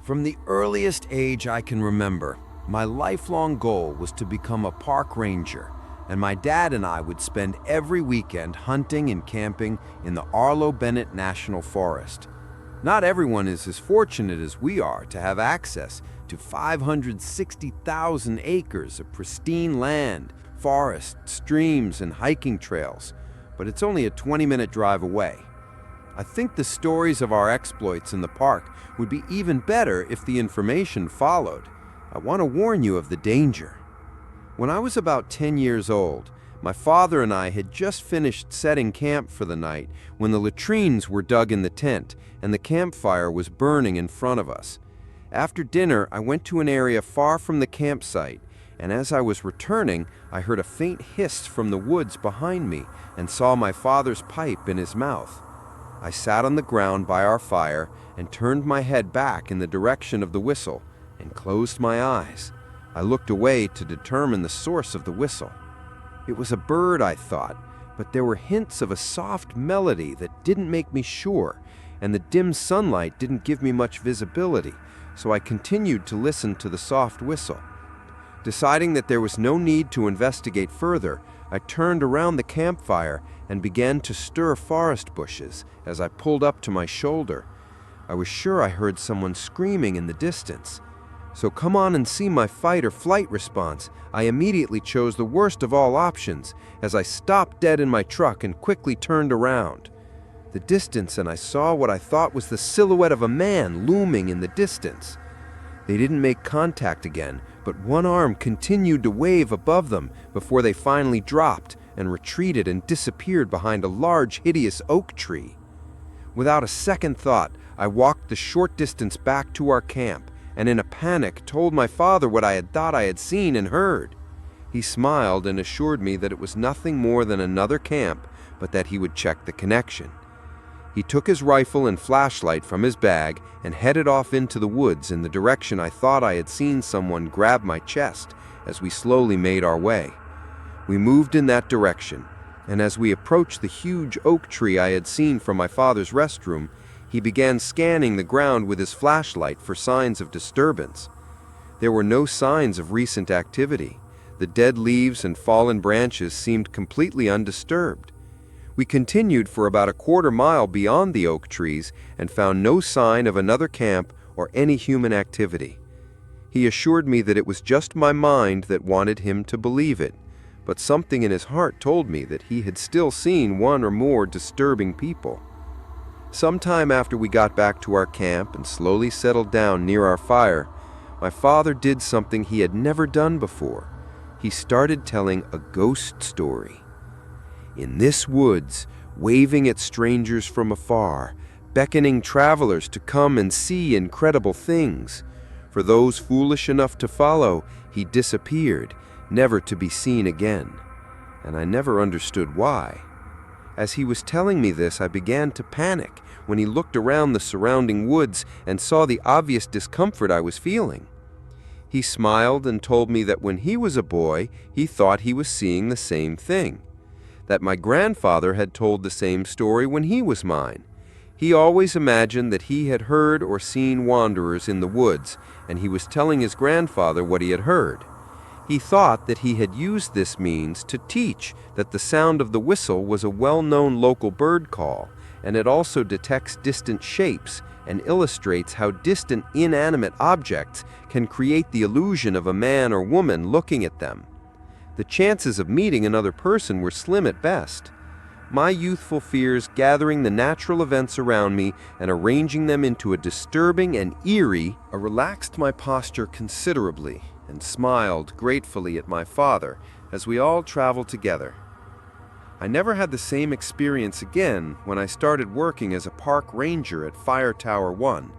From the earliest age I can remember, my lifelong goal was to become a park ranger, and my dad and I would spend every weekend hunting and camping in the Arlo Bennett National Forest. Not everyone is as fortunate as we are to have access to 560,000 acres of pristine land, forests, streams, and hiking trails, but it's only a 20-minute drive away. I think the stories of our exploits in the park would be even better if the information followed. I want to warn you of the danger. When I was about 10 years old, my father and I had just finished setting camp for the night when the latrines were dug in the tent and the campfire was burning in front of us. After dinner, I went to an area far from the campsite, and as I was returning, I heard a faint hiss from the woods behind me and saw my father's pipe in his mouth. I sat on the ground by our fire and turned my head back in the direction of the whistle and closed my eyes. I looked away to determine the source of the whistle. It was a bird, I thought, but there were hints of a soft melody that didn't make me sure, and the dim sunlight didn't give me much visibility, so I continued to listen to the soft whistle. Deciding that there was no need to investigate further, I turned around the campfire and began to stir forest bushes as I pulled up to my shoulder. I was sure I heard someone screaming in the distance. So come on and see my fight or flight response. I immediately chose the worst of all options as I stopped dead in my truck and quickly turned around the distance, and I saw what I thought was the silhouette of a man looming in the distance. They didn't make contact again, but one arm continued to wave above them before they finally dropped and retreated and disappeared behind a large, hideous oak tree. Without a second thought, I walked the short distance back to our camp and in a panic told my father what I had thought I had seen and heard. He smiled and assured me that it was nothing more than another camp, but that he would check the connection. He took his rifle and flashlight from his bag and headed off into the woods in the direction I thought I had seen someone grab my chest as we slowly made our way. We moved in that direction, and as we approached the huge oak tree I had seen from my father's restroom, he began scanning the ground with his flashlight for signs of disturbance. There were no signs of recent activity. The dead leaves and fallen branches seemed completely undisturbed. We continued for about a quarter mile beyond the oak trees and found no sign of another camp or any human activity. He assured me that it was just my mind that wanted him to believe it, but something in his heart told me that he had still seen one or more disturbing people. Sometime after we got back to our camp and slowly settled down near our fire, my father did something he had never done before. He started telling a ghost story. In this woods, waving at strangers from afar, beckoning travelers to come and see incredible things. For those foolish enough to follow, he disappeared, never to be seen again. And I never understood why. As he was telling me this, I began to panic when he looked around the surrounding woods and saw the obvious discomfort I was feeling. He smiled and told me that when he was a boy, he thought he was seeing the same thing. That my grandfather had told the same story when he was mine. He always imagined that he had heard or seen wanderers in the woods, and he was telling his grandfather what he had heard. He thought that he had used this means to teach that the sound of the whistle was a well-known local bird call, and it also detects distant shapes and illustrates how distant inanimate objects can create the illusion of a man or woman looking at them. The chances of meeting another person were slim at best. My youthful fears gathering the natural events around me and arranging them into a disturbing and eerie, I relaxed my posture considerably and smiled gratefully at my father as we all traveled together. I never had the same experience again when I started working as a park ranger at Fire Tower 1.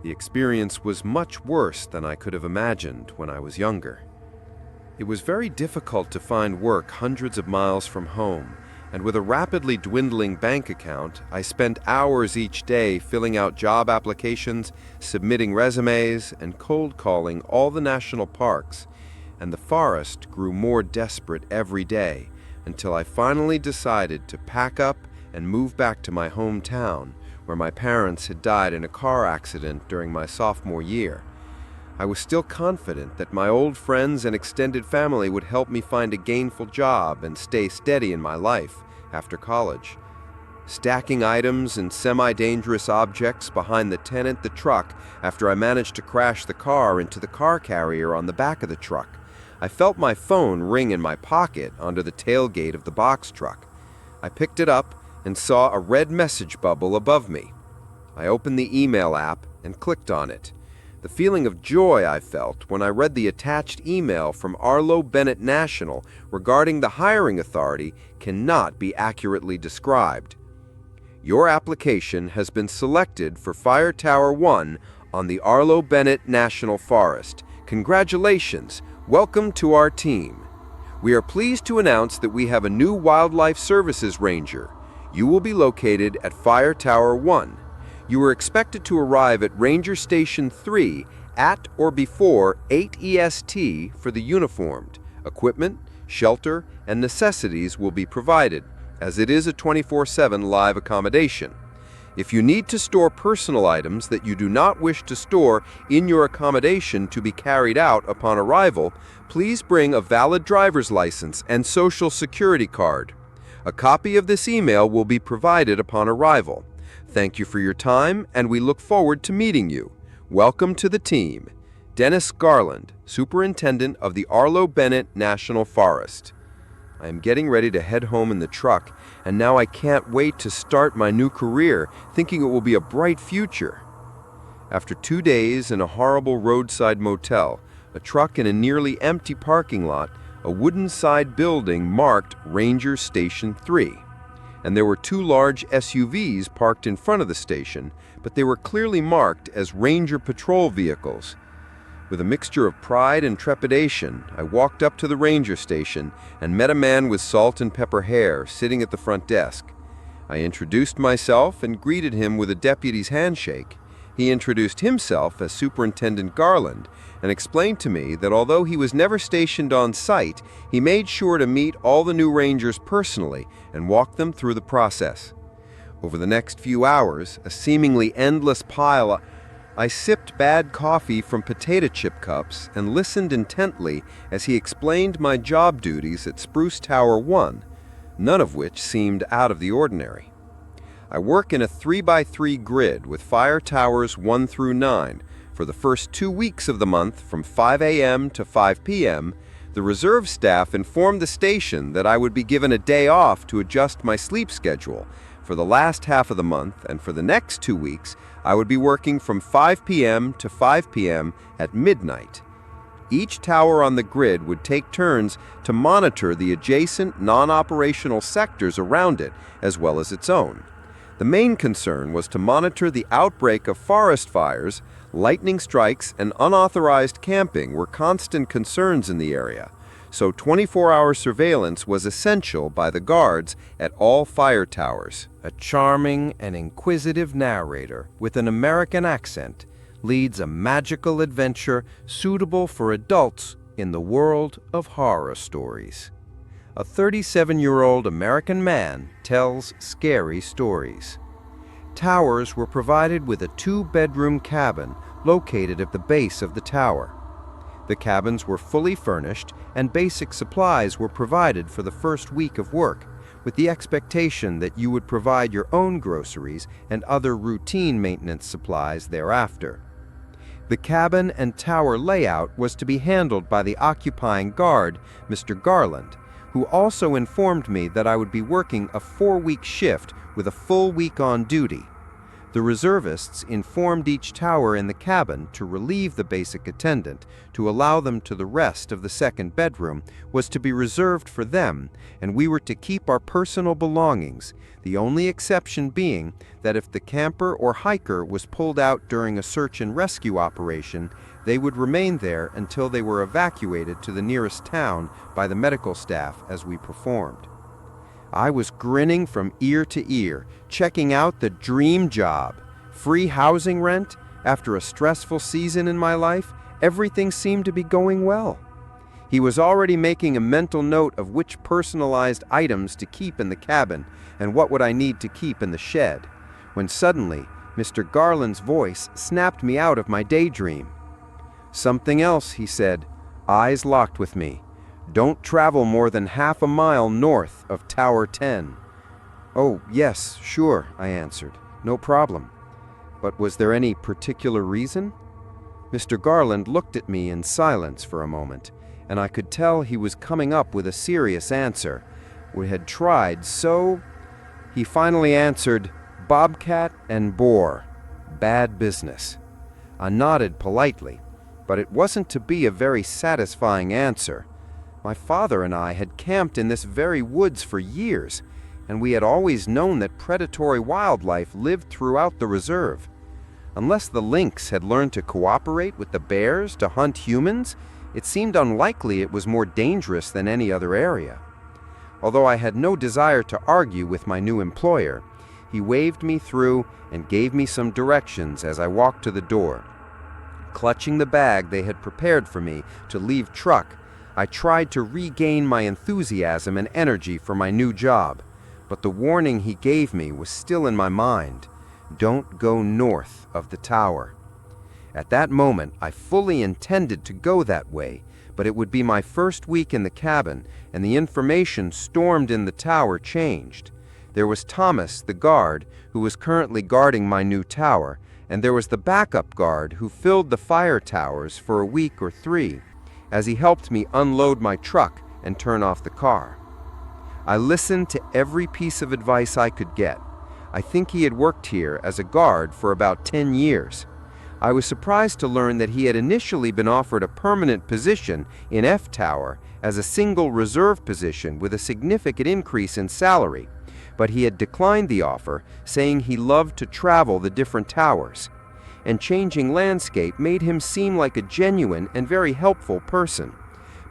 The experience was much worse than I could have imagined when I was younger. It was very difficult to find work hundreds of miles from home, and with a rapidly dwindling bank account, I spent hours each day filling out job applications, submitting resumes, and cold calling all the national parks, and the forest grew more desperate every day until I finally decided to pack up and move back to my hometown, where my parents had died in a car accident during my sophomore year. I was still confident that my old friends and extended family would help me find a gainful job and stay steady in my life after college. Stacking items and semi-dangerous objects behind the tent the truck after I managed to crash the car into the car carrier on the back of the truck, I felt my phone ring in my pocket under the tailgate of the box truck. I picked it up and saw a red message bubble above me. I opened the email app and clicked on it. The feeling of joy I felt when I read the attached email from Arlo Bennett National regarding the hiring authority cannot be accurately described. Your application has been selected for Fire Tower 1 on the Arlo Bennett National Forest. Congratulations! Welcome to our team. We are pleased to announce that we have a new Wildlife Services Ranger. You will be located at Fire Tower 1. You are expected to arrive at Ranger Station 3 at or before 8 EST for the uniformed. Equipment, shelter, and necessities will be provided, as it is a 24/7 live accommodation. If you need to store personal items that you do not wish to store in your accommodation to be carried out upon arrival, please bring a valid driver's license and social security card. A copy of this email will be provided upon arrival. Thank you for your time, and we look forward to meeting you. Welcome to the team. Dennis Garland, Superintendent of the Arlo Bennett National Forest. I am getting ready to head home in the truck, and now I can't wait to start my new career, thinking it will be a bright future. After 2 days in a horrible roadside motel, a truck in a nearly empty parking lot, a wooden side building marked Ranger Station 3. And there were 2 large SUVs parked in front of the station, but they were clearly marked as Ranger patrol vehicles. With a mixture of pride and trepidation, I walked up to the ranger station and met a man with salt and pepper hair sitting at the front desk. I introduced myself and greeted him with a deputy's handshake. He introduced himself as Superintendent Garland and explained to me that although he was never stationed on site, he made sure to meet all the new rangers personally and walk them through the process. Over the next few hours, a seemingly endless pile, I sipped bad coffee from potato chip cups and listened intently as he explained my job duties at Spruce Tower 1, none of which seemed out of the ordinary. I work in a 3x3 grid with fire towers 1 through 9. For the first 2 weeks of the month from 5 a.m. to 5 p.m., the reserve staff informed the station that I would be given a day off to adjust my sleep schedule. For the last half of the month and for the next 2 weeks, I would be working from 5 p.m. to 5 p.m. at midnight. Each tower on the grid would take turns to monitor the adjacent non-operational sectors around it as well as its own. The main concern was to monitor the outbreak of forest fires. Lightning strikes and unauthorized camping were constant concerns in the area, so 24-hour surveillance was essential by the guards at all fire towers. A charming and inquisitive narrator with an American accent leads a magical adventure suitable for adults in the world of horror stories. A 37-year-old American man tells scary stories. Towers were provided with a 2-bedroom cabin located at the base of the tower. The cabins were fully furnished and basic supplies were provided for the first week of work, with the expectation that you would provide your own groceries and other routine maintenance supplies thereafter. The cabin and tower layout was to be handled by the occupying guard, Mr. Garland, who also informed me that I would be working a 4-week shift with a full week on duty. The reservists informed each tower in the cabin to relieve the basic attendant to allow them to the rest of the second bedroom was to be reserved for them, and we were to keep our personal belongings, the only exception being that if the camper or hiker was pulled out during a search and rescue operation, they would remain there until they were evacuated to the nearest town by the medical staff as we performed. I was grinning from ear to ear, checking out the dream job. Free housing rent. After a stressful season in my life, everything seemed to be going well. He was already making a mental note of which personalized items to keep in the cabin and what would I need to keep in the shed. when suddenly Mr. Garland's voice snapped me out of my daydream. "Something else," he said, eyes locked with me. "Don't travel more than half a mile north of Tower 10. "Oh, yes, sure," I answered. "No problem." But was there any particular reason? Mr. Garland looked at me in silence for a moment, and I could tell he was coming up with a serious answer. We had tried so... He finally answered, "Bobcat and boar. Bad business." I nodded politely, but it wasn't to be a very satisfying answer. My father and I had camped in this very woods for years, and we had always known that predatory wildlife lived throughout the reserve. Unless the lynx had learned to cooperate with the bears to hunt humans, it seemed unlikely it was more dangerous than any other area. Although I had no desire to argue with my new employer, he waved me through and gave me some directions as I walked to the door. Clutching the bag they had prepared for me to leave truck, I tried to regain my enthusiasm and energy for my new job, but the warning he gave me was still in my mind. Don't go north of the tower. At that moment, I fully intended to go that way, but it would be my first week in the cabin, and the information stormed in the tower changed. There was Thomas, the guard, who was currently guarding my new tower, and there was the backup guard who filled the fire towers for a week or 3, as he helped me unload my truck and turn off the car. I listened to every piece of advice I could get. I think he had worked here as a guard for about 10 years. I was surprised to learn that he had initially been offered a permanent position in F Tower as a single reserve position with a significant increase in salary, but he had declined the offer, saying he loved to travel the different towers. And changing landscape made him seem like a genuine and very helpful person.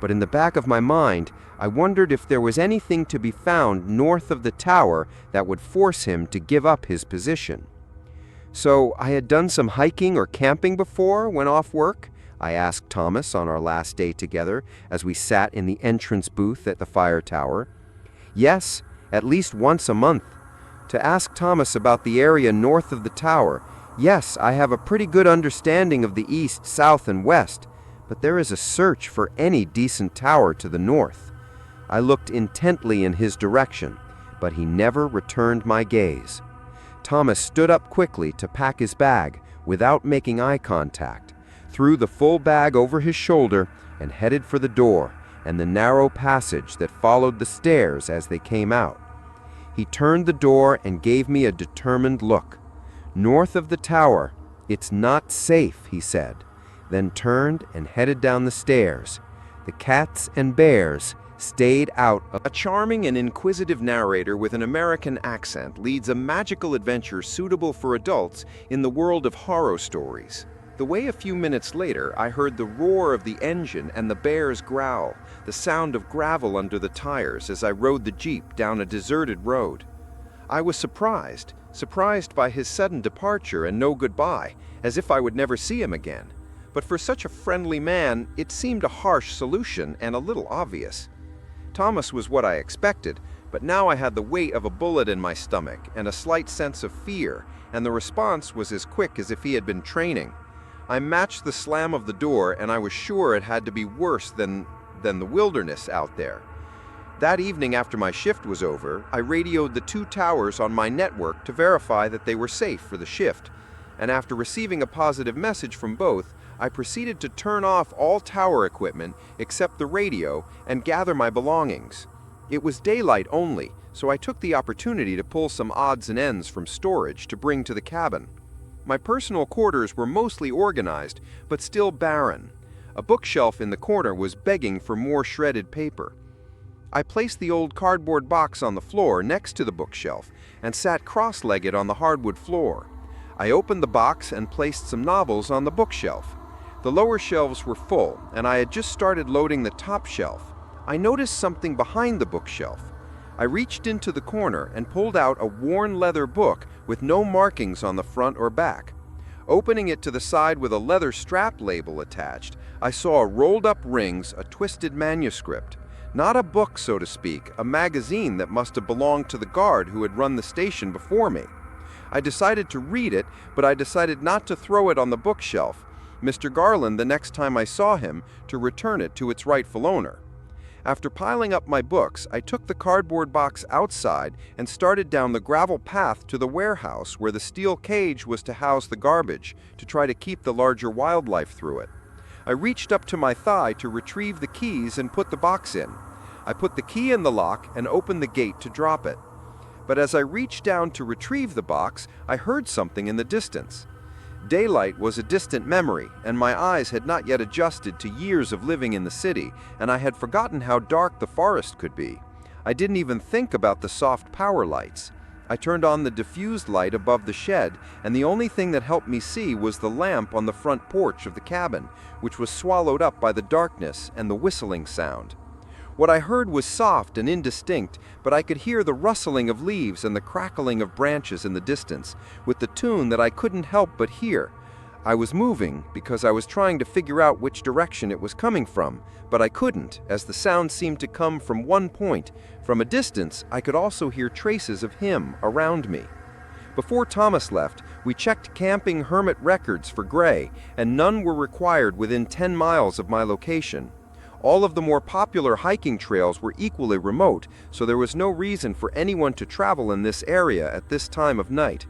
But in the back of my mind, I wondered if there was anything to be found north of the tower that would force him to give up his position. "So I had done some hiking or camping before when off work?" I asked Thomas on our last day together as we sat in the entrance booth at the fire tower. "Yes, at least once a month." To ask Thomas about the area north of the tower, "Yes, I have a pretty good understanding of the east, south, and west, but there is a search for any decent tower to the north." I looked intently in his direction, but he never returned my gaze. Thomas stood up quickly to pack his bag without making eye contact, threw the full bag over his shoulder, and headed for the door and the narrow passage that followed the stairs as they came out. He turned the door and gave me a determined look. "North of the tower, it's not safe," he said, then turned and headed down the stairs. The cats and bears stayed out of... A charming and inquisitive narrator with an American accent leads a magical adventure suitable for adults in the world of horror stories. The way a few minutes later I heard the roar of the engine and the bear's growl, the sound of gravel under the tires as I rode the Jeep down a deserted road. I was surprised by his sudden departure and no goodbye, as if I would never see him again. But for such a friendly man, it seemed a harsh solution and a little obvious. Thomas was what I expected, but now I had the weight of a bullet in my stomach and a slight sense of fear, and the response was as quick as if he had been training. I matched the slam of the door, and I was sure it had to be worse than the wilderness out there. That evening after my shift was over, I radioed the 2 towers on my network to verify that they were safe for the shift, and after receiving a positive message from both, I proceeded to turn off all tower equipment except the radio and gather my belongings. It was daylight only, so I took the opportunity to pull some odds and ends from storage to bring to the cabin. My personal quarters were mostly organized, but still barren. A bookshelf in the corner was begging for more shredded paper. I placed the old cardboard box on the floor next to the bookshelf and sat cross-legged on the hardwood floor. I opened the box and placed some novels on the bookshelf. The lower shelves were full, and I had just started loading the top shelf. I noticed something behind the bookshelf. I reached into the corner and pulled out a worn leather book with no markings on the front or back. Opening it to the side with a leather strap label attached, I saw rolled up rings, a twisted manuscript. Not a book, so to speak, a magazine that must have belonged to the guard who had run the station before me. I decided to read it, but I decided not to throw it on the bookshelf, Mr. Garland, the next time I saw him, to return it to its rightful owner. After piling up my books, I took the cardboard box outside and started down the gravel path to the warehouse where the steel cage was to house the garbage, to try to keep the larger wildlife through it. I reached up to my thigh to retrieve the keys and put the box in. I put the key in the lock and opened the gate to drop it. But as I reached down to retrieve the box, I heard something in the distance. Daylight was a distant memory, and my eyes had not yet adjusted to years of living in the city, and I had forgotten how dark the forest could be. I didn't even think about the soft power lights. I turned on the diffused light above the shed, and the only thing that helped me see was the lamp on the front porch of the cabin, which was swallowed up by the darkness and the whistling sound. What I heard was soft and indistinct, but I could hear the rustling of leaves and the crackling of branches in the distance, with the tune that I couldn't help but hear. I was moving because I was trying to figure out which direction it was coming from, but I couldn't, as the sound seemed to come from one point. From a distance, I could also hear traces of him around me. Before Thomas left, we checked camping hermit records for gray, and none were required within 10 miles of my location. All of the more popular hiking trails were equally remote, so there was no reason for anyone to travel in this area at this time of night.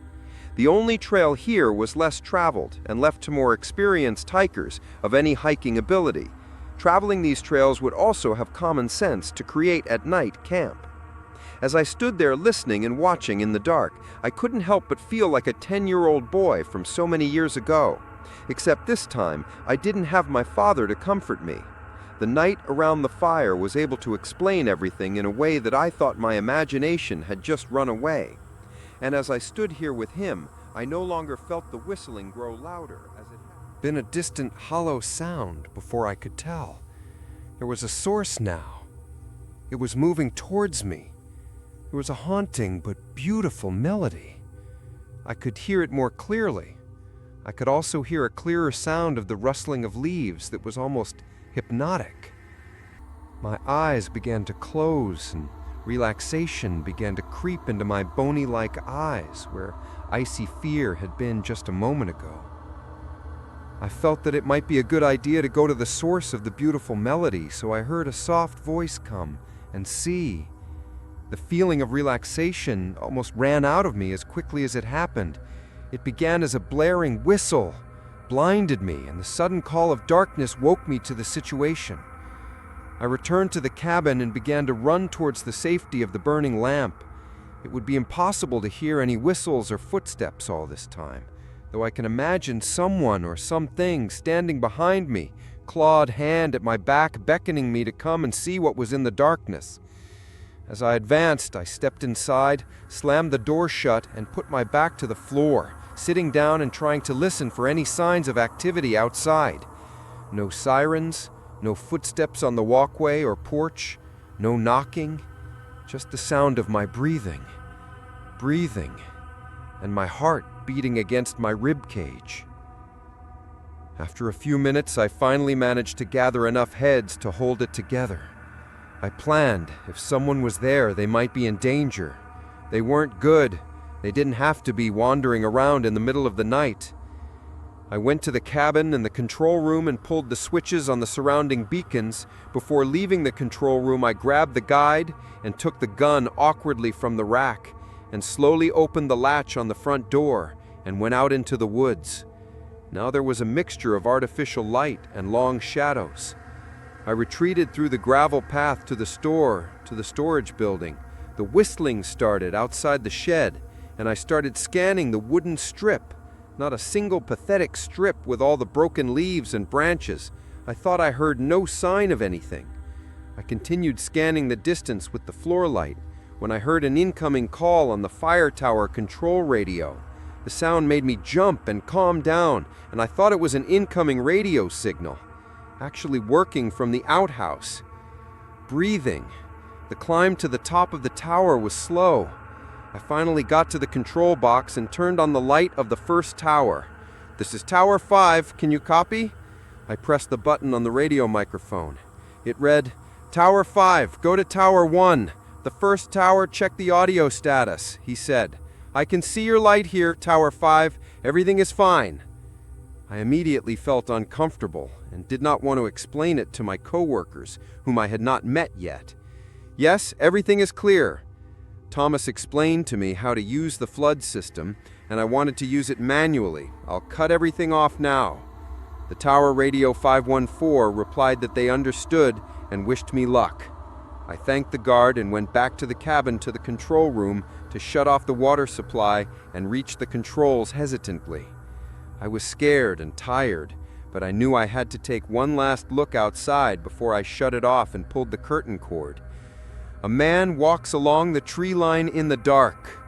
The only trail here was less traveled and left to more experienced hikers of any hiking ability. Traveling these trails would also have common sense to create at night camp. As I stood there listening and watching in the dark, I couldn't help but feel like a 10-year-old boy from so many years ago. Except this time, I didn't have my father to comfort me. The night around the fire was able to explain everything in a way that I thought my imagination had just run away. And as I stood here with him, I no longer felt the whistling grow louder as it had been a distant hollow sound before I could tell. There was a source now. It was moving towards me. It was a haunting but beautiful melody. I could hear it more clearly. I could also hear a clearer sound of the rustling of leaves that was almost hypnotic. My eyes began to close and relaxation began to creep into my bony-like eyes where icy fear had been just a moment ago. I felt that it might be a good idea to go to the source of the beautiful melody, so I heard a soft voice come and see. The feeling of relaxation almost ran out of me as quickly as it happened. It began as a blaring whistle, blinded me, and the sudden call of darkness woke me to the situation. I returned to the cabin and began to run towards the safety of the burning lamp. It would be impossible to hear any whistles or footsteps all this time, though I can imagine someone or something standing behind me, clawed hand at my back, beckoning me to come and see what was in the darkness. As I advanced, I stepped inside, slammed the door shut, and put my back to the floor, sitting down and trying to listen for any signs of activity outside. No sirens, no footsteps on the walkway or porch, no knocking, just the sound of my breathing, and my heart beating against my rib cage. After a few minutes, I finally managed to gather enough heads to hold it together. I planned, if someone was there, they might be in danger. They weren't good. They didn't have to be wandering around in the middle of the night. I went to the cabin and the control room and pulled the switches on the surrounding beacons. Before leaving the control room, I grabbed the guide and took the gun awkwardly from the rack and slowly opened the latch on the front door and went out into the woods. Now there was a mixture of artificial light and long shadows. I retreated through the gravel path to the storage building. The whistling started outside the shed, and I started scanning the wooden strip. Not a single pathetic strip with all the broken leaves and branches. I thought I heard no sign of anything. I continued scanning the distance with the floor light when I heard an incoming call on the fire tower control radio. The sound made me jump and calm down, and I thought it was an incoming radio signal, actually working from the outhouse. Breathing. The climb to the top of the tower was slow. I finally got to the control box and turned on the light of the first tower. "This is Tower 5, can you copy?" I pressed the button on the radio microphone. It read, "Tower 5, go to Tower 1. The first tower, check the audio status," he said. I can see your light here, Tower 5. Everything is fine. I immediately felt uncomfortable and did not want to explain it to my coworkers, whom I had not met yet. Yes, everything is clear. Thomas explained to me how to use the flood system, and I wanted to use it manually. I'll cut everything off now. The tower radio 514 replied that they understood and wished me luck. I thanked the guard and went back to the cabin to the control room to shut off the water supply and reach the controls hesitantly. I was scared and tired, but I knew I had to take one last look outside before I shut it off and pulled the curtain cord. A man walks along the tree line in the dark.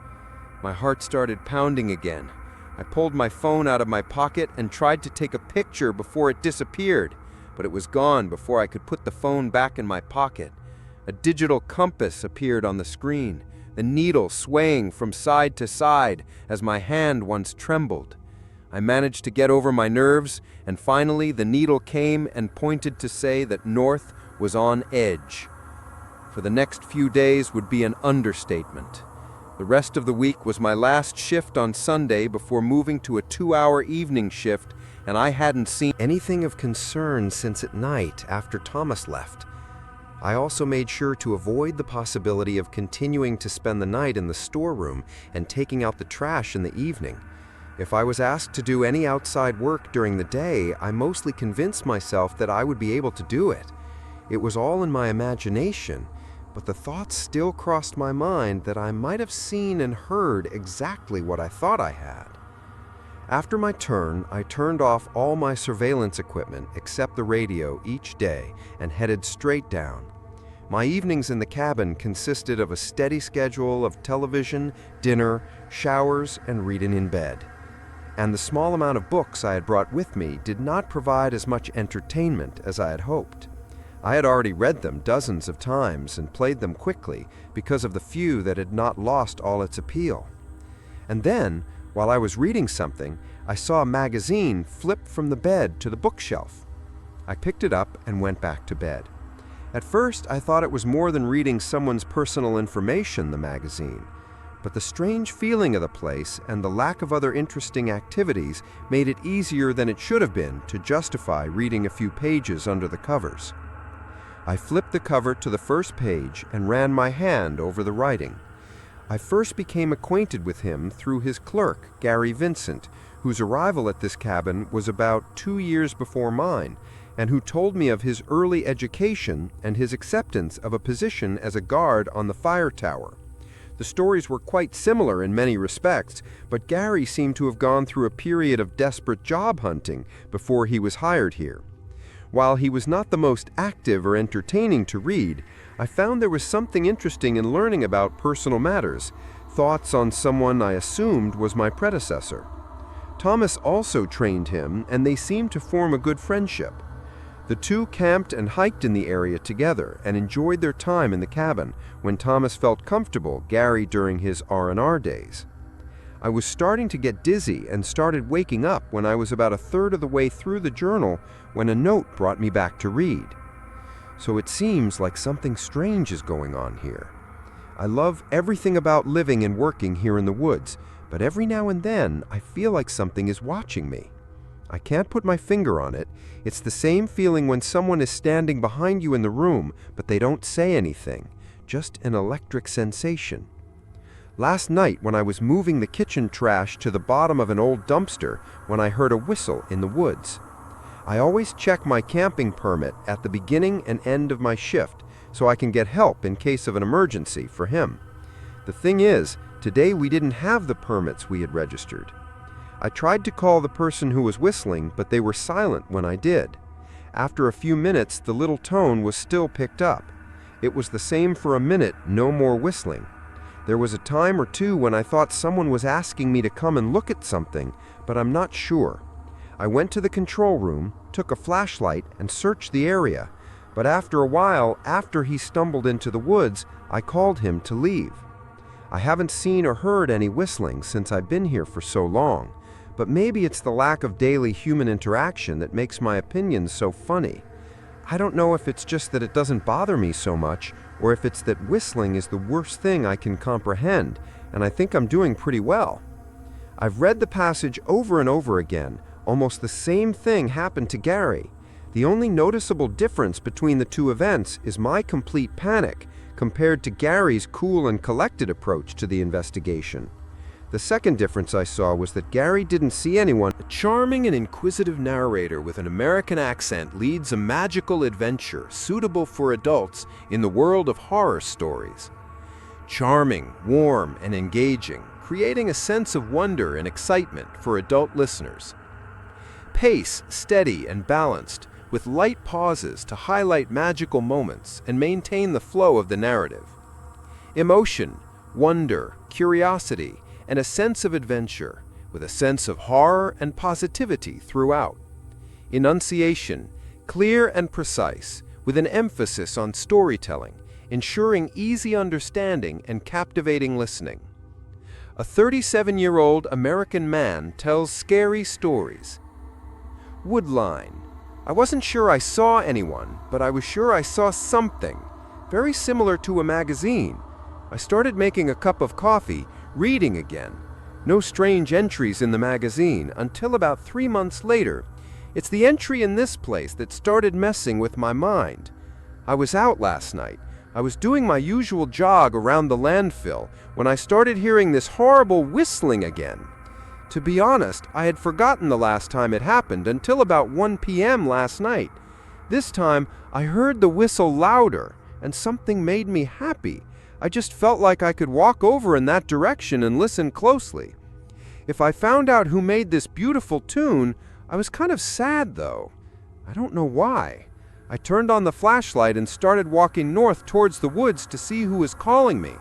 My heart started pounding again. I pulled my phone out of my pocket and tried to take a picture before it disappeared, but it was gone before I could put the phone back in my pocket. A digital compass appeared on the screen, the needle swaying from side to side as my hand once trembled. I managed to get over my nerves, and finally the needle came and pointed to say that north was on edge. For the next few days would be an understatement. The rest of the week was my last shift on Sunday before moving to a 2-hour evening shift, and I hadn't seen anything of concern since at night after Thomas left. I also made sure to avoid the possibility of continuing to spend the night in the storeroom and taking out the trash in the evening. If I was asked to do any outside work during the day, I mostly convinced myself that I would be able to do it. It was all in my imagination, but the thought still crossed my mind that I might have seen and heard exactly what I thought I had. After my turn, I turned off all my surveillance equipment except the radio each day and headed straight down. My evenings in the cabin consisted of a steady schedule of television, dinner, showers, and reading in bed. And the small amount of books I had brought with me did not provide as much entertainment as I had hoped. I had already read them dozens of times and played them quickly because of the few that had not lost all its appeal. And then, while I was reading something, I saw a magazine flip from the bed to the bookshelf. I picked it up and went back to bed. At first, I thought it was more than reading someone's personal information, the magazine. But the strange feeling of the place and the lack of other interesting activities made it easier than it should have been to justify reading a few pages under the covers. I flipped the cover to the first page and ran my hand over the writing. I first became acquainted with him through his clerk, Gary Vincent, whose arrival at this cabin was about 2 years before mine, and who told me of his early education and his acceptance of a position as a guard on the fire tower. The stories were quite similar in many respects, but Gary seemed to have gone through a period of desperate job hunting before he was hired here. While he was not the most active or entertaining to read, I found there was something interesting in learning about personal matters, thoughts on someone I assumed was my predecessor. Thomas also trained him, and they seemed to form a good friendship. The two camped and hiked in the area together and enjoyed their time in the cabin when Thomas felt comfortable, Gary during his R&R days. I was starting to get dizzy and started waking up when I was about a third of the way through the journal when a note brought me back to read. So it seems like something strange is going on here. I love everything about living and working here in the woods, but every now and then I feel like something is watching me. I can't put my finger on it. It's the same feeling when someone is standing behind you in the room, but they don't say anything, just an electric sensation. Last night, when I was moving the kitchen trash to the bottom of an old dumpster, when I heard a whistle in the woods. I always check my camping permit at the beginning and end of my shift, so I can get help in case of an emergency for him. The thing is, today we didn't have the permits we had registered. I tried to call the person who was whistling, but they were silent when I did. After a few minutes, the little tone was still picked up. It was the same for a minute, no more whistling. There was a time or two when I thought someone was asking me to come and look at something, but I'm not sure. I went to the control room, took a flashlight, and searched the area, but after a while, after he stumbled into the woods, I called him to leave. I haven't seen or heard any whistling since I've been here for so long, but maybe it's the lack of daily human interaction that makes my opinions so funny. I don't know if it's just that it doesn't bother me so much, or if it's that whistling is the worst thing I can comprehend, and I think I'm doing pretty well. I've read the passage over and over again. Almost the same thing happened to Gary. The only noticeable difference between the two events is my complete panic compared to Gary's cool and collected approach to the investigation. The second difference I saw was that Gary didn't see anyone. A charming and inquisitive narrator with an American accent leads a magical adventure suitable for adults in the world of horror stories. Charming, warm, and engaging, creating a sense of wonder and excitement for adult listeners. Pace steady and balanced, with light pauses to highlight magical moments and maintain the flow of the narrative. Emotion, wonder, curiosity, and a sense of adventure, with a sense of horror and positivity throughout. Enunciation, clear and precise, with an emphasis on storytelling, ensuring easy understanding and captivating listening. A 37-year-old American man tells scary stories. Woodline. I wasn't sure I saw anyone, but I was sure I saw something, very similar to a magazine. I started making a cup of coffee, reading again. No strange entries in the magazine until about 3 months later. It's the entry in this place that started messing with my mind. I was out last night. I was doing my usual jog around the landfill when I started hearing this horrible whistling again. To be honest, I had forgotten the last time it happened until about 1 p.m. last night. This time, I heard the whistle louder, and something made me happy. I just felt like I could walk over in that direction and listen closely. If I found out who made this beautiful tune, I was kind of sad though. I don't know why. I turned on the flashlight and started walking north towards the woods to see who was calling me.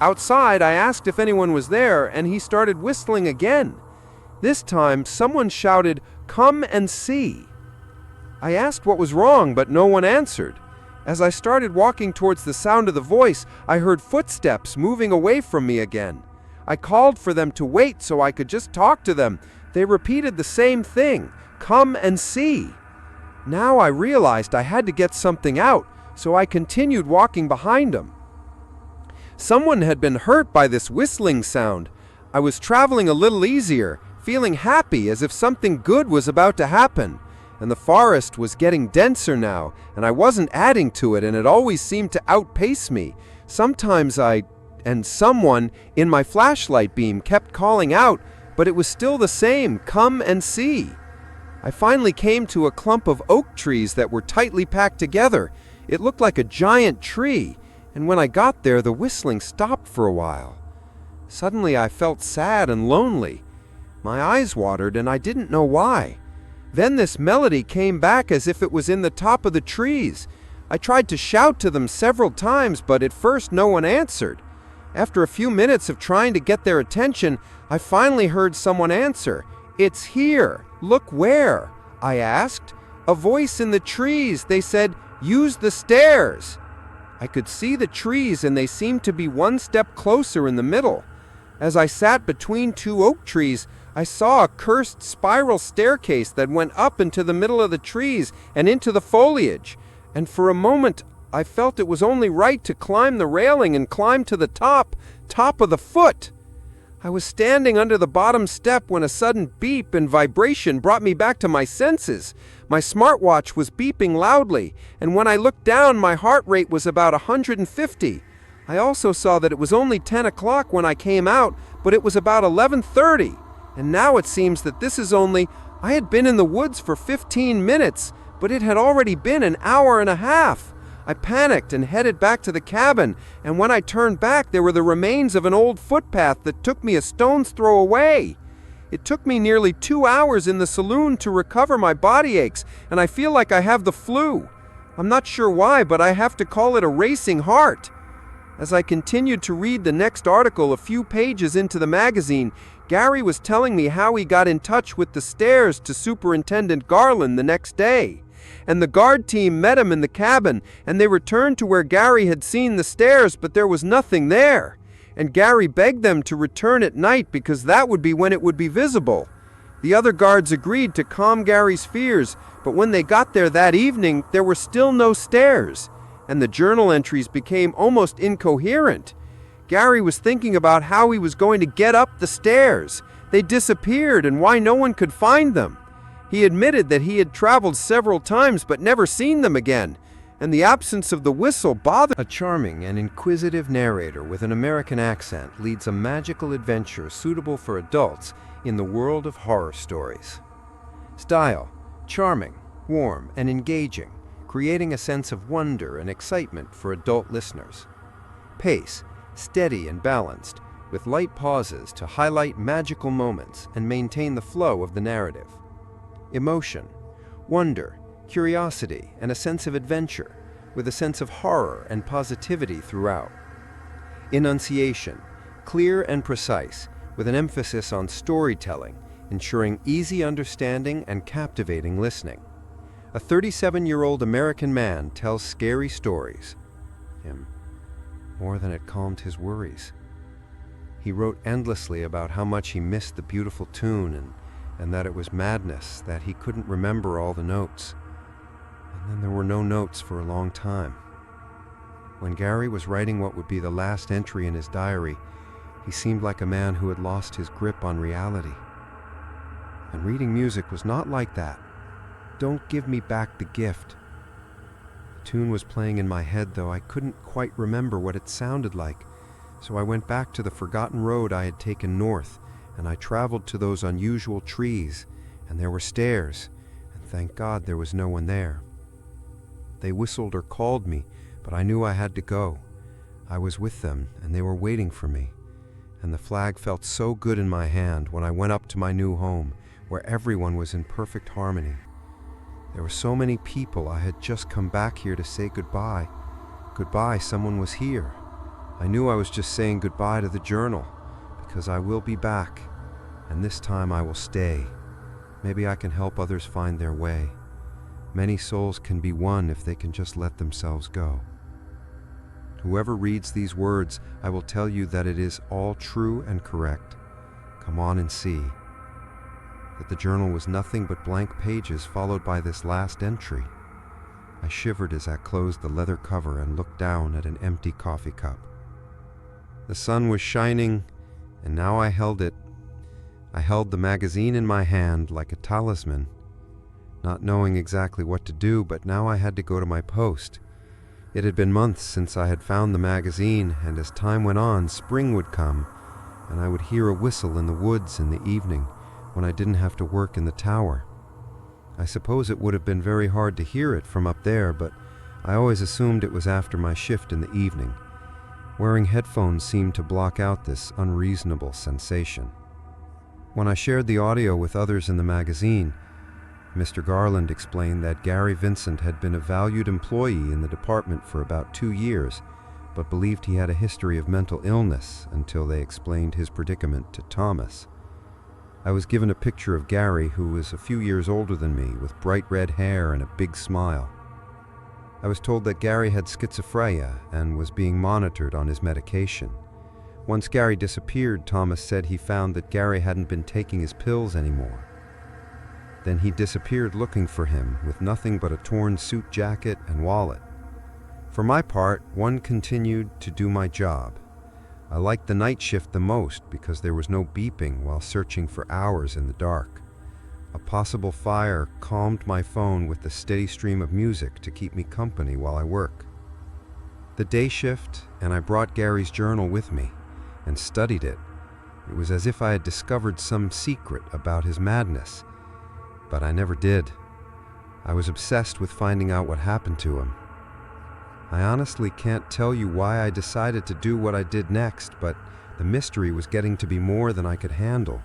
Outside, I asked if anyone was there, and he started whistling again. This time, someone shouted, "Come and see." I asked what was wrong, but no one answered. As I started walking towards the sound of the voice, I heard footsteps moving away from me again. I called for them to wait so I could just talk to them. They repeated the same thing, "Come and see." Now I realized I had to get something out, so I continued walking behind them. Someone had been hurt by this whistling sound. I was traveling a little easier, feeling happy as if something good was about to happen. And the forest was getting denser now, and I wasn't adding to it, and it always seemed to outpace me. Sometimes someone in my flashlight beam kept calling out, but it was still the same, "Come and see." I finally came to a clump of oak trees that were tightly packed together. It looked like a giant tree, and when I got there, the whistling stopped for a while. Suddenly I felt sad and lonely. My eyes watered, and I didn't know why. Then this melody came back as if it was in the top of the trees. I tried to shout to them several times, but at first no one answered. After a few minutes of trying to get their attention, I finally heard someone answer. "It's here. Look where?" I asked. "A voice in the trees. They said, 'Use the stairs.'" I could see the trees, and they seemed to be one step closer in the middle. As I sat between two oak trees, I saw a cursed spiral staircase that went up into the middle of the trees and into the foliage, and for a moment I felt it was only right to climb the railing and climb to the top of the foot. I was standing under the bottom step when a sudden beep and vibration brought me back to my senses. My smartwatch was beeping loudly, and when I looked down, my heart rate was about 150. I also saw that it was only 10 o'clock when I came out, but it was about 11:30. And now it seems that I had been in the woods for 15 minutes, but it had already been an hour and a half. I panicked and headed back to the cabin, and when I turned back, there were the remains of an old footpath that took me a stone's throw away. It took me nearly 2 hours in the saloon to recover my body aches, and I feel like I have the flu. I'm not sure why, but I have to call it a racing heart. As I continued to read the next article a few pages into the magazine, Gary was telling me how he got in touch with the stairs to Superintendent Garland the next day. And the guard team met him in the cabin, and they returned to where Gary had seen the stairs, but there was nothing there. And Gary begged them to return at night because that would be when it would be visible. The other guards agreed to calm Gary's fears, but when they got there that evening, there were still no stairs, and the journal entries became almost incoherent. Gary was thinking about how he was going to get up the stairs. They disappeared, and why no one could find them. He admitted that he had traveled several times but never seen them again, and the absence of the whistle bothered. A charming and inquisitive narrator with an American accent leads a magical adventure suitable for adults in the world of horror stories. Style: charming, warm, and engaging, creating a sense of wonder and excitement for adult listeners. Pace: steady and balanced, with light pauses to highlight magical moments and maintain the flow of the narrative. Emotion: wonder, curiosity, and a sense of adventure, with a sense of horror and positivity throughout. Enunciation: clear and precise, with an emphasis on storytelling, ensuring easy understanding and captivating listening. A 37-year-old American man tells scary stories. Him, more than it calmed his worries. He wrote endlessly about how much he missed the beautiful tune and that it was madness, that he couldn't remember all the notes. And then there were no notes for a long time. When Gary was writing what would be the last entry in his diary, he seemed like a man who had lost his grip on reality. And reading music was not like that. Don't give me back the gift. The tune was playing in my head, though I couldn't quite remember what it sounded like, so I went back to the forgotten road I had taken north, and I traveled to those unusual trees, and there were stairs, and thank God there was no one there. They whistled or called me, but I knew I had to go. I was with them, and they were waiting for me, and the flag felt so good in my hand when I went up to my new home, where everyone was in perfect harmony. There were so many people. I had just come back here to say goodbye. Goodbye, someone was here. I knew I was just saying goodbye to the journal, because I will be back, and this time I will stay. Maybe I can help others find their way. Many souls can be won if they can just let themselves go. Whoever reads these words, I will tell you that it is all true and correct. Come on and see. That the journal was nothing but blank pages followed by this last entry. I shivered as I closed the leather cover and looked down at an empty coffee cup. The sun was shining, and now I held it. I held the magazine in my hand like a talisman, not knowing exactly what to do, but now I had to go to my post. It had been months since I had found the magazine, and as time went on, spring would come, and I would hear a whistle in the woods in the evening when I didn't have to work in the tower. I suppose it would have been very hard to hear it from up there, but I always assumed it was after my shift in the evening. Wearing headphones seemed to block out this unreasonable sensation. When I shared the audio with others in the magazine, Mr. Garland explained that Gary Vincent had been a valued employee in the department for about 2 years, but believed he had a history of mental illness until they explained his predicament to Thomas. I was given a picture of Gary, who was a few years older than me, with bright red hair and a big smile. I was told that Gary had schizophrenia and was being monitored on his medication. Once Gary disappeared, Thomas said he found that Gary hadn't been taking his pills anymore. Then he disappeared looking for him, with nothing but a torn suit jacket and wallet. For my part, one continued to do my job. I liked the night shift the most because there was no beeping while searching for hours in the dark. A possible fire calmed my phone with the steady stream of music to keep me company while I work. The day shift, and I brought Gary's journal with me and studied it. It was as if I had discovered some secret about his madness, but I never did. I was obsessed with finding out what happened to him. I honestly can't tell you why I decided to do what I did next, but the mystery was getting to be more than I could handle.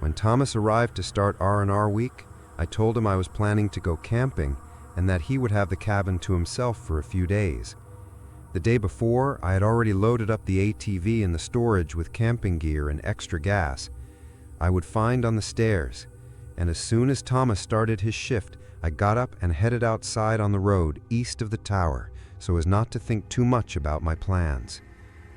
When Thomas arrived to start R&R week, I told him I was planning to go camping and that he would have the cabin to himself for a few days. The day before, I had already loaded up the ATV in the storage with camping gear and extra gas I would find on the stairs, and as soon as Thomas started his shift, I got up and headed outside on the road east of the tower so as not to think too much about my plans.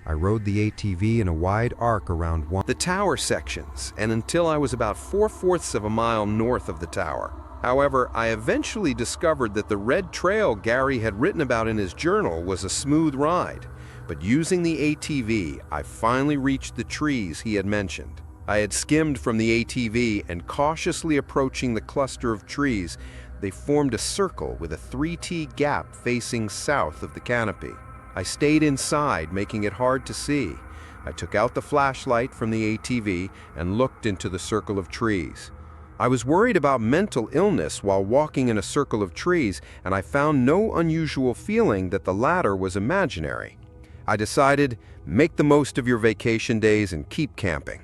I rode the ATV in a wide arc around the tower sections, and until I was about 4/4 of a mile north of the tower. However, I eventually discovered that the red trail Gary had written about in his journal was a smooth ride, but using the ATV, I finally reached the trees he had mentioned. I had skimmed from the ATV and cautiously approaching the cluster of trees, they formed a circle with a 3T gap facing south of the canopy. I stayed inside, making it hard to see. I took out the flashlight from the ATV and looked into the circle of trees. I was worried about mental illness while walking in a circle of trees, and I found no unusual feeling that the latter was imaginary. I decided, make the most of your vacation days and keep camping.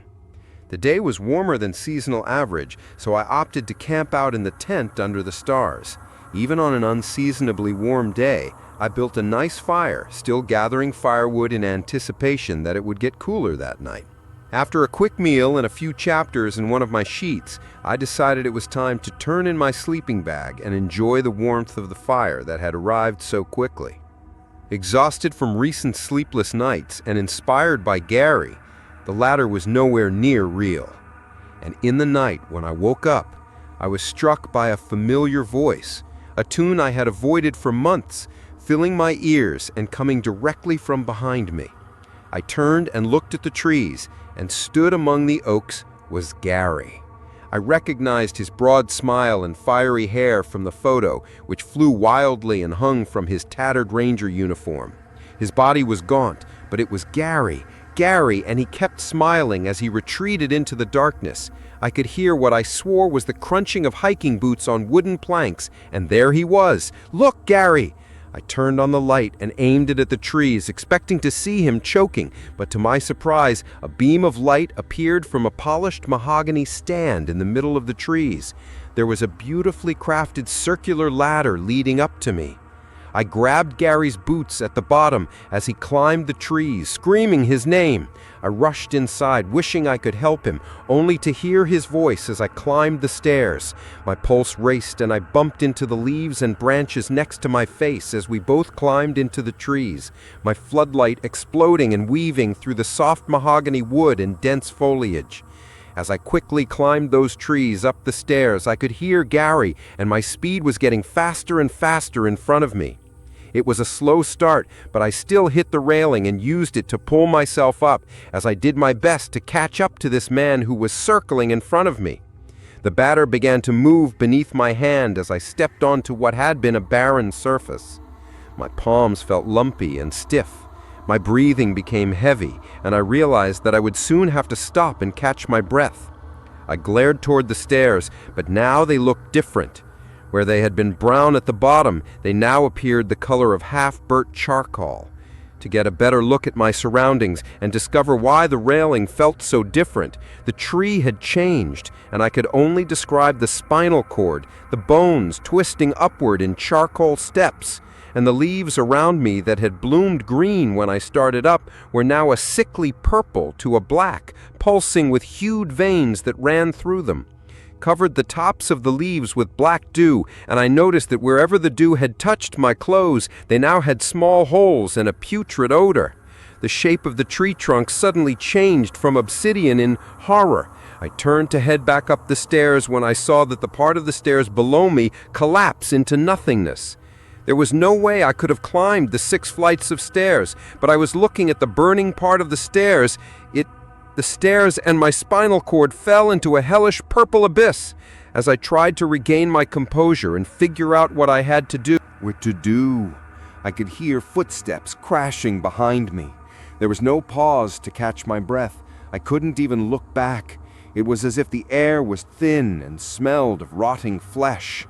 The day was warmer than seasonal average, so I opted to camp out in the tent under the stars. Even on an unseasonably warm day, I built a nice fire, still gathering firewood in anticipation that it would get cooler that night. After a quick meal and a few chapters in one of my sheets, I decided it was time to turn in my sleeping bag and enjoy the warmth of the fire that had arrived so quickly. Exhausted from recent sleepless nights and inspired by Gary, the latter was nowhere near real. And in the night, when I woke up, I was struck by a familiar voice, a tune I had avoided for months, filling my ears and coming directly from behind me. I turned and looked at the trees, and stood among the oaks was Gary. I recognized his broad smile and fiery hair from the photo, which flew wildly and hung from his tattered ranger uniform. His body was gaunt, but it was Gary, and he kept smiling as he retreated into the darkness. I could hear what I swore was the crunching of hiking boots on wooden planks, and there he was. "Look, Gary!" I turned on the light and aimed it at the trees, expecting to see him choking, but to my surprise, a beam of light appeared from a polished mahogany stand in the middle of the trees. There was a beautifully crafted circular ladder leading up to me. I grabbed Gary's boots at the bottom as he climbed the trees, screaming his name. I rushed inside, wishing I could help him, only to hear his voice as I climbed the stairs. My pulse raced and I bumped into the leaves and branches next to my face as we both climbed into the trees, my floodlight exploding and weaving through the soft mahogany wood and dense foliage. As I quickly climbed those trees up the stairs, I could hear Gary, and my speed was getting faster and faster in front of me. It was a slow start, but I still hit the railing and used it to pull myself up as I did my best to catch up to this man who was circling in front of me. The batter began to move beneath my hand as I stepped onto what had been a barren surface. My palms felt lumpy and stiff. My breathing became heavy, and I realized that I would soon have to stop and catch my breath. I glared toward the stairs, but now they looked different. Where they had been brown at the bottom, they now appeared the color of half-burnt charcoal. To get a better look at my surroundings and discover why the railing felt so different, the tree had changed, and I could only describe the spinal cord, the bones twisting upward in charcoal steps, and the leaves around me that had bloomed green when I started up were now a sickly purple to a black, pulsing with hued veins that ran through them. Covered the tops of the leaves with black dew, and I noticed that wherever the dew had touched my clothes, they now had small holes and a putrid odor. The shape of the tree trunk suddenly changed from obsidian in horror. I turned to head back up the stairs when I saw that the part of the stairs below me collapsed into nothingness. There was no way I could have climbed the 6 flights of stairs, but I was looking at the burning part of the stairs. The stairs and my spinal cord fell into a hellish purple abyss. As I tried to regain my composure and figure out what I had to do, I could hear footsteps crashing behind me. There was no pause to catch my breath. I couldn't even look back. It was as if the air was thin and smelled of rotting flesh.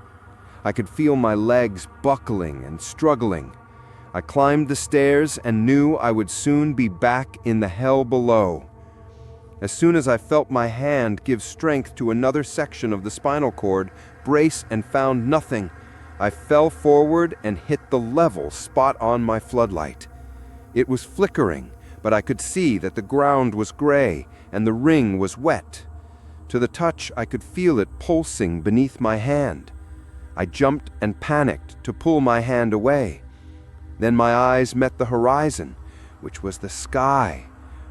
I could feel my legs buckling and struggling. I climbed the stairs and knew I would soon be back in the hell below. As soon as I felt my hand give strength to another section of the spinal cord, brace and found nothing, I fell forward and hit the level spot on my floodlight. It was flickering, but I could see that the ground was gray and the ring was wet. To the touch, I could feel it pulsing beneath my hand. I jumped and panicked to pull my hand away. Then my eyes met the horizon. which was the sky,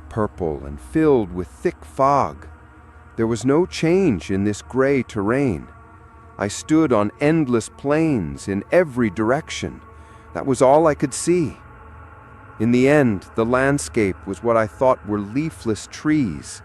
purple and filled with thick fog. There was no change in this gray terrain. I stood on endless plains in every direction. That was all I could see. In the end, the landscape was what I thought were leafless trees.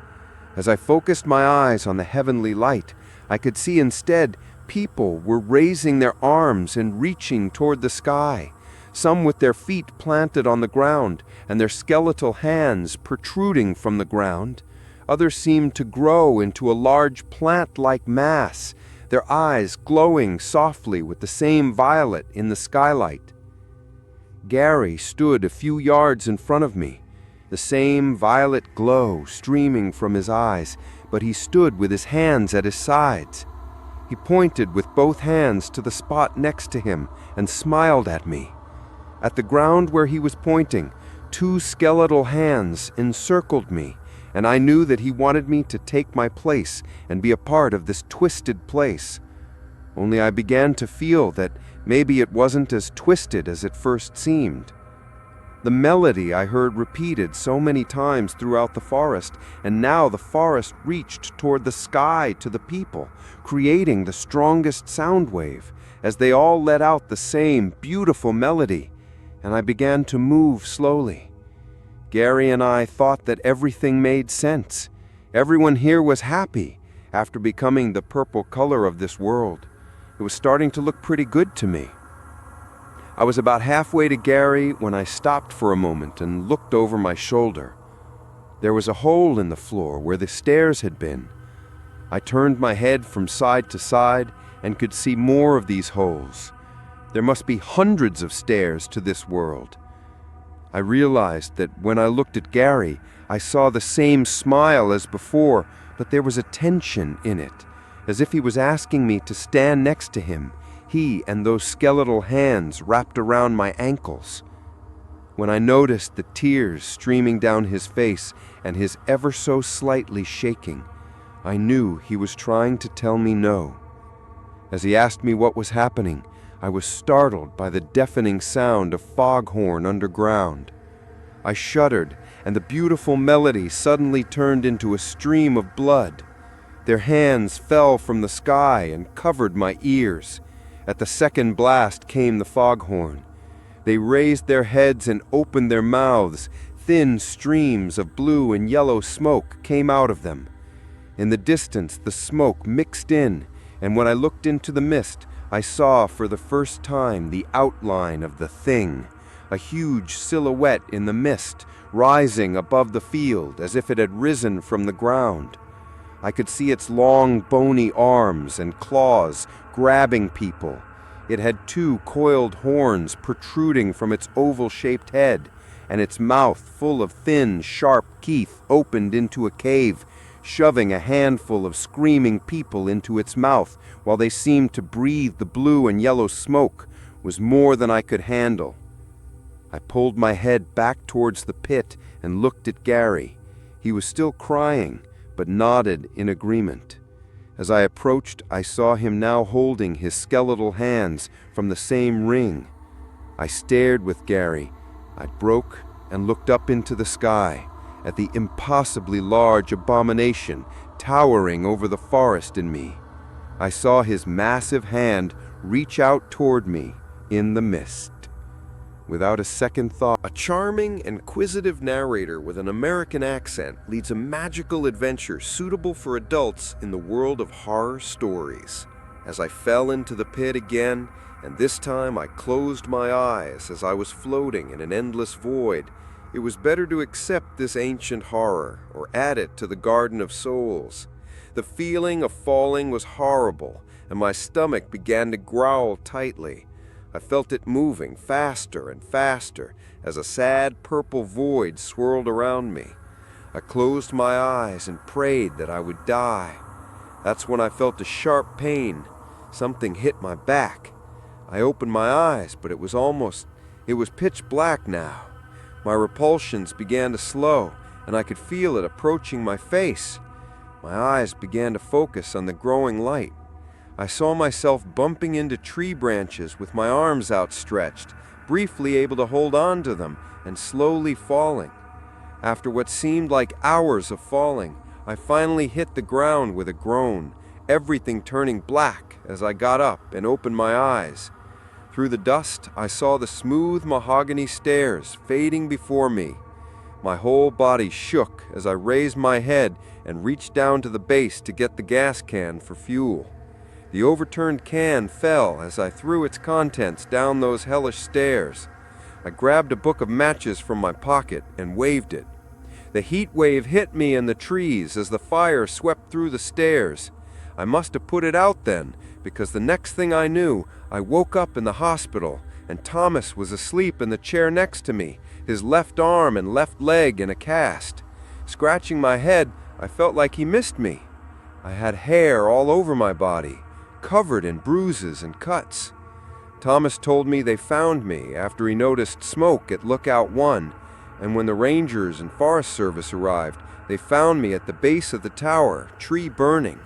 As I focused my eyes on the heavenly light, I could see instead people were raising their arms and reaching toward the sky, some with their feet planted on the ground and their skeletal hands protruding from the ground. Others seemed to grow into a large plant-like mass, their eyes glowing softly with the same violet in the skylight. Gary stood a few yards in front of me, the same violet glow streaming from his eyes, but he stood with his hands at his sides. He pointed with both hands to the spot next to him and smiled at me. At the ground where he was pointing, two skeletal hands encircled me, and I knew that he wanted me to take my place and be a part of this twisted place. Only I began to feel that maybe it wasn't as twisted as it first seemed. The melody I heard repeated so many times throughout the forest, and now the forest reached toward the sky to the people, creating the strongest sound wave, as they all let out the same beautiful melody, and I began to move slowly. Gary and I thought that everything made sense. Everyone here was happy after becoming the purple color of this world. It was starting to look pretty good to me. I was about halfway to Gary when I stopped for a moment and looked over my shoulder. There was a hole in the floor where the stairs had been. I turned my head from side to side and could see more of these holes. There must be hundreds of stairs to this world. I realized that when I looked at Gary, I saw the same smile as before, but there was a tension in it, as if he was asking me to stand next to him, he and those skeletal hands wrapped around my ankles. When I noticed the tears streaming down his face and his ever so slightly shaking, I knew he was trying to tell me no. As he asked me what was happening, I was startled by the deafening sound of foghorn underground. I shuddered, and the beautiful melody suddenly turned into a stream of blood. Their hands fell from the sky and covered my ears. At the second blast came the foghorn. They raised their heads and opened their mouths. Thin streams of blue and yellow smoke came out of them. In the distance, the smoke mixed in, and when I looked into the mist, I saw for the first time the outline of the thing, a huge silhouette in the mist, rising above the field as if it had risen from the ground. I could see its long, bony arms and claws grabbing people. It had two coiled horns protruding from its oval-shaped head, and its mouth, full of thin, sharp teeth, opened into a cave, shoving a handful of screaming people into its mouth while they seemed to breathe the blue and yellow smoke, was more than I could handle. I pulled my head back towards the pit and looked at Gary. He was still crying, but nodded in agreement. As I approached, I saw him now holding his skeletal hands from the same ring. I stared with Gary. I broke and looked up into the sky at the impossibly large abomination towering over the forest in me. I saw his massive hand reach out toward me in the mist. Without a second thought, A charming, inquisitive narrator with an American accent leads a magical adventure suitable for adults in the world of horror stories. As I fell into the pit again, and this time I closed my eyes as I was floating in an endless void, it was better to accept this ancient horror or add it to the Garden of Souls. The feeling of falling was horrible, and my stomach began to growl tightly. I felt it moving faster and faster as a sad purple void swirled around me. I closed my eyes and prayed that I would die. That's when I felt a sharp pain. Something hit my back. I opened my eyes, but it was pitch black now. My repulsions began to slow, and I could feel it approaching my face. My eyes began to focus on the growing light. I saw myself bumping into tree branches with my arms outstretched, briefly able to hold on to them and slowly falling. After what seemed like hours of falling, I finally hit the ground with a groan, everything turning black as I got up and opened my eyes. Through the dust, I saw the smooth mahogany stairs fading before me. My whole body shook as I raised my head and reached down to the base to get the gas can for fuel. The overturned can fell as I threw its contents down those hellish stairs. I grabbed a book of matches from my pocket and waved it. The heat wave hit me and the trees as the fire swept through the stairs. I must have put it out then, because the next thing I knew, I woke up in the hospital, and Thomas was asleep in the chair next to me, his left arm and left leg in a cast. Scratching my head, I felt like he missed me. I had hair all over my body, covered in bruises and cuts. Thomas told me they found me after he noticed smoke at Lookout 1, and when the Rangers and Forest Service arrived, they found me at the base of the tower, tree burning.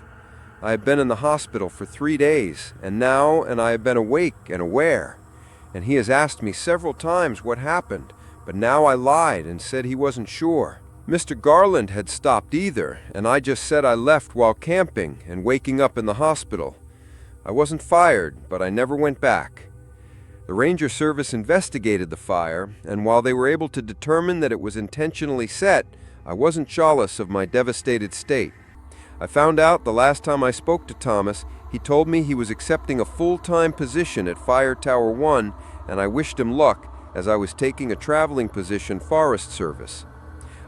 I had been in the hospital for 3 days, and I have been awake and aware. And he has asked me several times what happened, but now I lied and said he wasn't sure. Mr. Garland had stopped either, and I just said I left while camping and waking up in the hospital. I wasn't fired, but I never went back. The Ranger Service investigated the fire, and while they were able to determine that it was intentionally set, I wasn't jealous of my devastated state. I found out the last time I spoke to Thomas, he told me he was accepting a full-time position at Fire Tower 1, and I wished him luck as I was taking a traveling position Forest Service.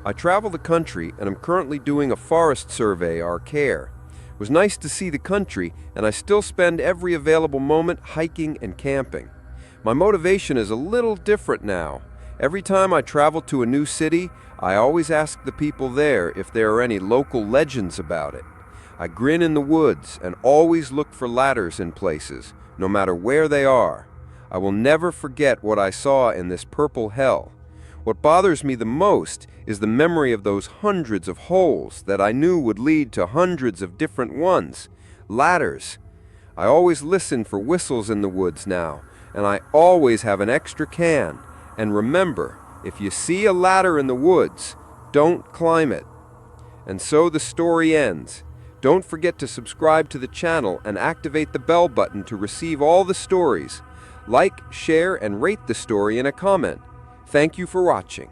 I travel the country and am currently doing a forest survey, our care. It was nice to see the country, and I still spend every available moment hiking and camping. My motivation is a little different now. Every time I travel to a new city, I always ask the people there if there are any local legends about it. I grin in the woods and always look for ladders in places, no matter where they are. I will never forget what I saw in this purple hell. What bothers me the most is the memory of those hundreds of holes that I knew would lead to hundreds of different ones. Ladders. I always listen for whistles in the woods now, and I always have an extra can. And remember, if you see a ladder in the woods, don't climb it. And so the story ends. Don't forget to subscribe to the channel and activate the bell button to receive all the stories. Like, share, and rate the story in a comment. Thank you for watching.